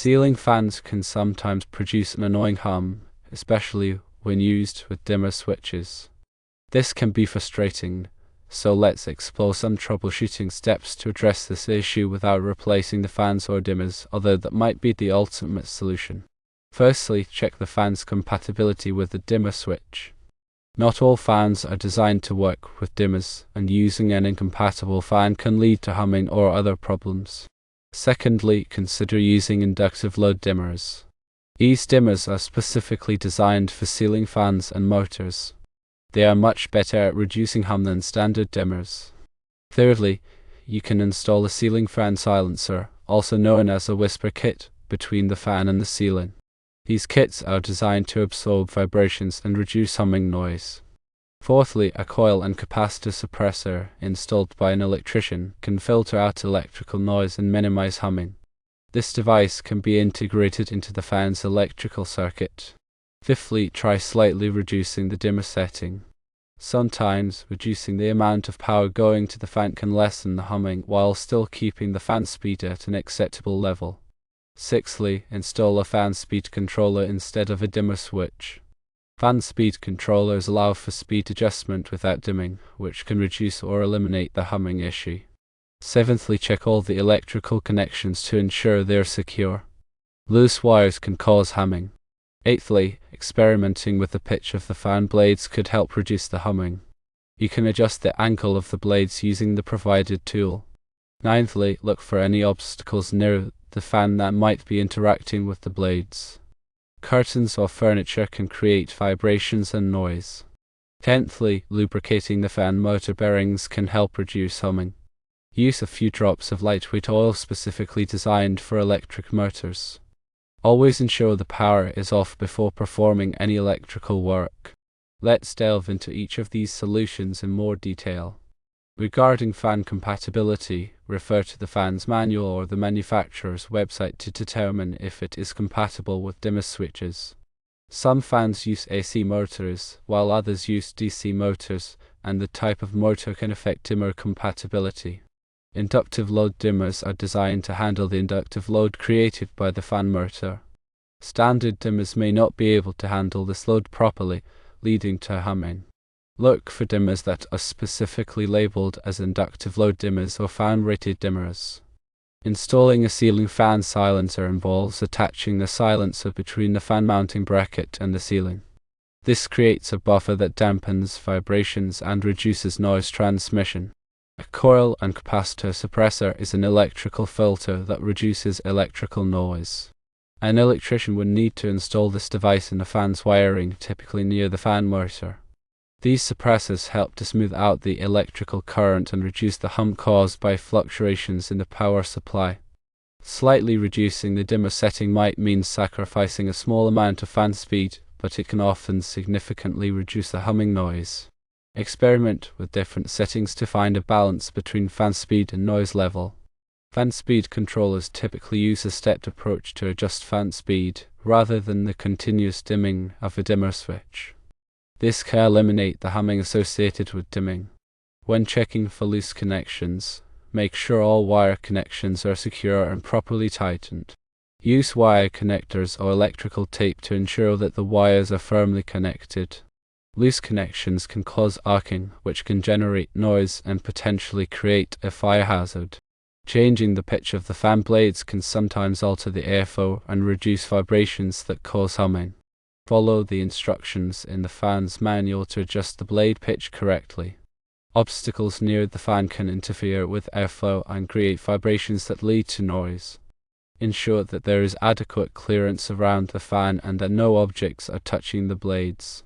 Ceiling fans can sometimes produce an annoying hum, especially when used with dimmer switches. This can be frustrating, so let's explore some troubleshooting steps to address this issue without replacing the fans or dimmers, although that might be the ultimate solution. Firstly, check the fan's compatibility with the dimmer switch. Not all fans are designed to work with dimmers, and using an incompatible fan can lead to humming or other problems. Secondly, consider using inductive load dimmers. These dimmers are specifically designed for ceiling fans and motors. They are much better at reducing hum than standard dimmers. Thirdly, you can install a ceiling fan silencer, also known as a whisper kit, between the fan and the ceiling. These kits are designed to absorb vibrations and reduce humming noise. Fourthly, a coil and capacitor suppressor installed by an electrician can filter out electrical noise and minimize humming. This device can be integrated into the fan's electrical circuit. Fifthly, try slightly reducing the dimmer setting. Sometimes, reducing the amount of power going to the fan can lessen the humming while still keeping the fan speed at an acceptable level. Sixthly, install a fan speed controller instead of a dimmer switch. Fan speed controllers allow for speed adjustment without dimming, which can reduce or eliminate the humming issue. Seventhly, check all the electrical connections to ensure they are secure. Loose wires can cause humming. Eighthly, experimenting with the pitch of the fan blades could help reduce the humming. You can adjust the angle of the blades using the provided tool. Ninthly, look for any obstacles near the fan that might be interacting with the blades. Curtains or furniture can create vibrations and noise. Tenthly, lubricating the fan motor bearings can help reduce humming. Use a few drops of lightweight oil specifically designed for electric motors. Always ensure the power is off before performing any electrical work. Let's delve into each of these solutions in more detail. Regarding fan compatibility, refer to the fan's manual or the manufacturer's website to determine if it is compatible with dimmer switches. Some fans use AC motors, while others use DC motors, and the type of motor can affect dimmer compatibility. Inductive load dimmers are designed to handle the inductive load created by the fan motor. Standard dimmers may not be able to handle this load properly, leading to humming. Look for dimmers that are specifically labeled as inductive load dimmers or fan-rated dimmers. Installing a ceiling fan silencer involves attaching the silencer between the fan mounting bracket and the ceiling. This creates a buffer that dampens vibrations and reduces noise transmission. A coil and capacitor suppressor is an electrical filter that reduces electrical noise. An electrician would need to install this device in the fan's wiring, typically near the fan motor. These suppressors help to smooth out the electrical current and reduce the hum caused by fluctuations in the power supply. Slightly reducing the dimmer setting might mean sacrificing a small amount of fan speed, but it can often significantly reduce the humming noise. Experiment with different settings to find a balance between fan speed and noise level. Fan speed controllers typically use a stepped approach to adjust fan speed, rather than the continuous dimming of a dimmer switch. This can eliminate the humming associated with dimming. When checking for loose connections, make sure all wire connections are secure and properly tightened. Use wire connectors or electrical tape to ensure that the wires are firmly connected. Loose connections can cause arcing, which can generate noise and potentially create a fire hazard. Changing the pitch of the fan blades can sometimes alter the airflow and reduce vibrations that cause humming. Follow the instructions in the fan's manual to adjust the blade pitch correctly. Obstacles near the fan can interfere with airflow and create vibrations that lead to noise. Ensure that there is adequate clearance around the fan and that no objects are touching the blades.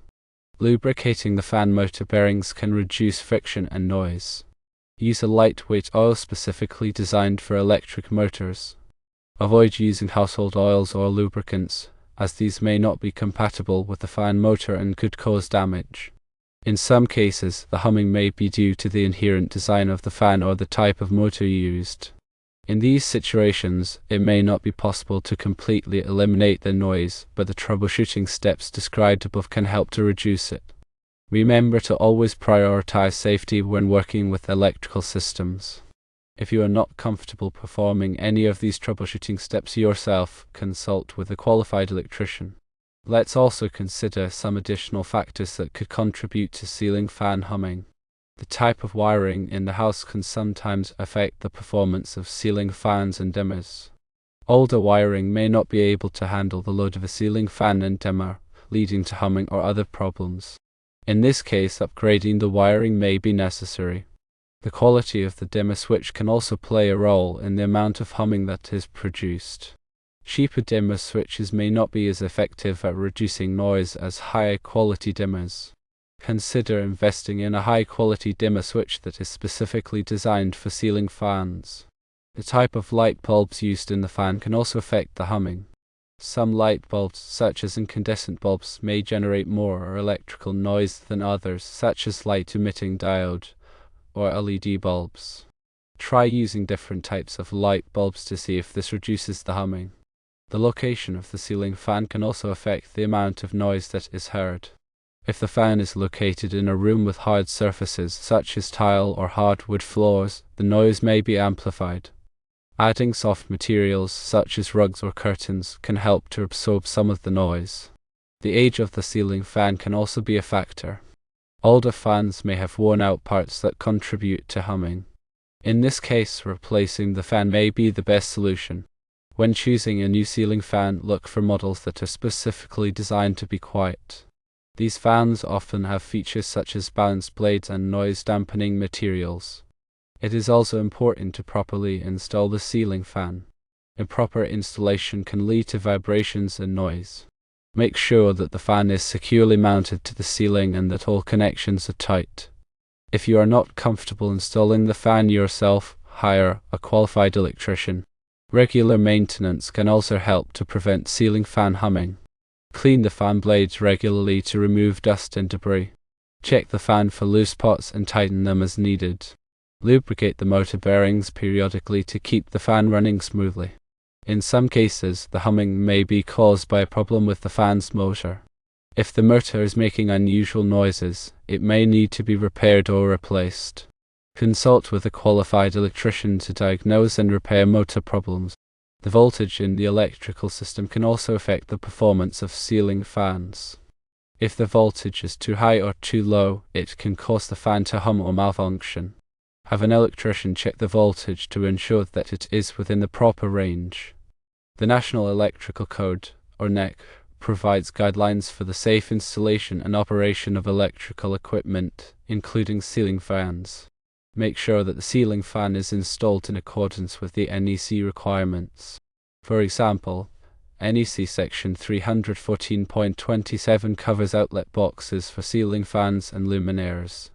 Lubricating the fan motor bearings can reduce friction and noise. Use a lightweight oil specifically designed for electric motors. Avoid using household oils or lubricants, as these may not be compatible with the fan motor and could cause damage. In some cases, the humming may be due to the inherent design of the fan or the type of motor used. In these situations, it may not be possible to completely eliminate the noise, but the troubleshooting steps described above can help to reduce it. Remember to always prioritize safety when working with electrical systems. If you are not comfortable performing any of these troubleshooting steps yourself, consult with a qualified electrician. Let's also consider some additional factors that could contribute to ceiling fan humming. The type of wiring in the house can sometimes affect the performance of ceiling fans and dimmers. Older wiring may not be able to handle the load of a ceiling fan and dimmer, leading to humming or other problems. In this case, upgrading the wiring may be necessary. The quality of the dimmer switch can also play a role in the amount of humming that is produced. Cheaper dimmer switches may not be as effective at reducing noise as higher quality dimmers. Consider investing in a high quality dimmer switch that is specifically designed for ceiling fans. The type of light bulbs used in the fan can also affect the humming. Some light bulbs, such as incandescent bulbs, may generate more electrical noise than others, such as light-emitting diode or LED bulbs. Try using different types of light bulbs to see if this reduces the humming. The location of the ceiling fan can also affect the amount of noise that is heard. If the fan is located in a room with hard surfaces, such as tile or hardwood floors, the noise may be amplified. Adding soft materials, such as rugs or curtains, can help to absorb some of the noise. The age of the ceiling fan can also be a factor. Older fans may have worn-out parts that contribute to humming. In this case, replacing the fan may be the best solution. When choosing a new ceiling fan, look for models that are specifically designed to be quiet. These fans often have features such as balanced blades and noise-dampening materials. It is also important to properly install the ceiling fan. Improper installation can lead to vibrations and noise. Make sure that the fan is securely mounted to the ceiling and that all connections are tight. If you are not comfortable installing the fan yourself, hire a qualified electrician. Regular maintenance can also help to prevent ceiling fan humming. Clean the fan blades regularly to remove dust and debris. Check the fan for loose spots and tighten them as needed. Lubricate the motor bearings periodically to keep the fan running smoothly. In some cases, the humming may be caused by a problem with the fan's motor. If the motor is making unusual noises, it may need to be repaired or replaced. Consult with a qualified electrician to diagnose and repair motor problems. The voltage in the electrical system can also affect the performance of ceiling fans. If the voltage is too high or too low, it can cause the fan to hum or malfunction. Have an electrician check the voltage to ensure that it is within the proper range. The National Electrical Code, or NEC, provides guidelines for the safe installation and operation of electrical equipment, including ceiling fans. Make sure that the ceiling fan is installed in accordance with the NEC requirements. For example, NEC Section 314.27 covers outlet boxes for ceiling fans and luminaires.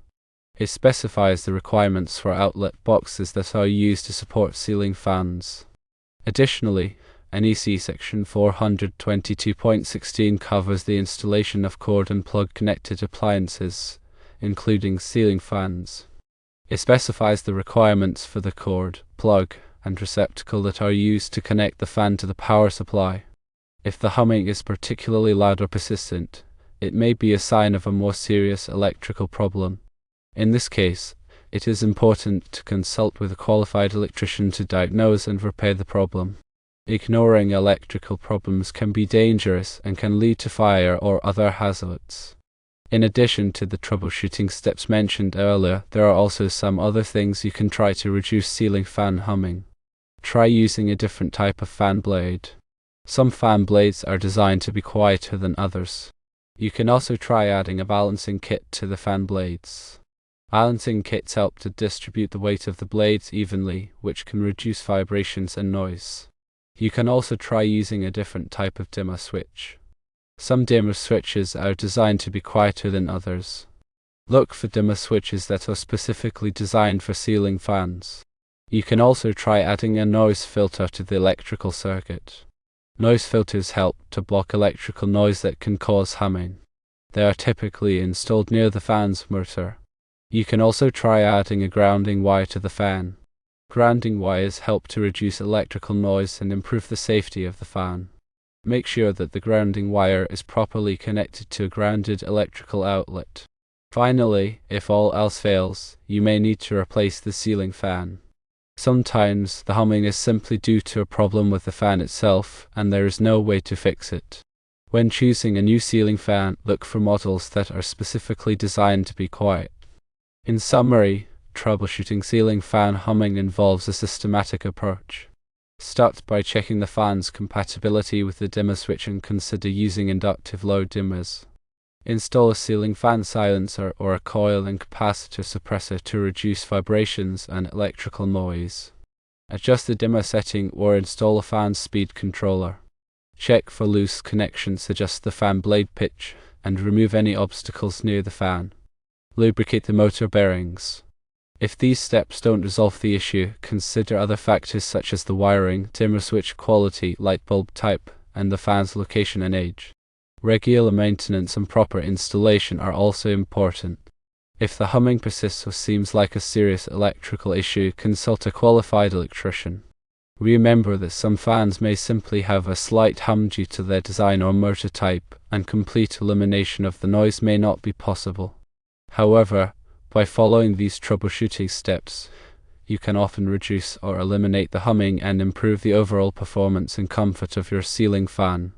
It specifies the requirements for outlet boxes that are used to support ceiling fans. Additionally, NEC Section 422.16 covers the installation of cord and plug connected appliances, including ceiling fans. It specifies the requirements for the cord, plug, and receptacle that are used to connect the fan to the power supply. If the humming is particularly loud or persistent, it may be a sign of a more serious electrical problem. In this case, it is important to consult with a qualified electrician to diagnose and repair the problem. Ignoring electrical problems can be dangerous and can lead to fire or other hazards. In addition to the troubleshooting steps mentioned earlier, there are also some other things you can try to reduce ceiling fan humming. Try using a different type of fan blade. Some fan blades are designed to be quieter than others. You can also try adding a balancing kit to the fan blades. Balancing kits help to distribute the weight of the blades evenly, which can reduce vibrations and noise. You can also try using a different type of dimmer switch. Some dimmer switches are designed to be quieter than others. Look for dimmer switches that are specifically designed for ceiling fans. You can also try adding a noise filter to the electrical circuit. Noise filters help to block electrical noise that can cause humming. They are typically installed near the fan's motor. You can also try adding a grounding wire to the fan. Grounding wires help to reduce electrical noise and improve the safety of the fan. Make sure that the grounding wire is properly connected to a grounded electrical outlet. Finally, if all else fails, you may need to replace the ceiling fan. Sometimes the humming is simply due to a problem with the fan itself, and there is no way to fix it. When choosing a new ceiling fan, look for models that are specifically designed to be quiet. In summary, troubleshooting ceiling fan humming involves a systematic approach. Start by checking the fan's compatibility with the dimmer switch and consider using inductive low dimmers. Install a ceiling fan silencer or a coil and capacitor suppressor to reduce vibrations and electrical noise. Adjust the dimmer setting or install a fan speed controller. Check for loose connections, adjust the fan blade pitch, and remove any obstacles near the fan. Lubricate the motor bearings. If these steps don't resolve the issue, consider other factors such as the wiring, dimmer switch quality, light bulb type, and the fan's location and age. Regular maintenance and proper installation are also important. If the humming persists or seems like a serious electrical issue, consult a qualified electrician. Remember that some fans may simply have a slight hum due to their design or motor type, and complete elimination of the noise may not be possible. However, by following these troubleshooting steps, you can often reduce or eliminate the humming and improve the overall performance and comfort of your ceiling fan.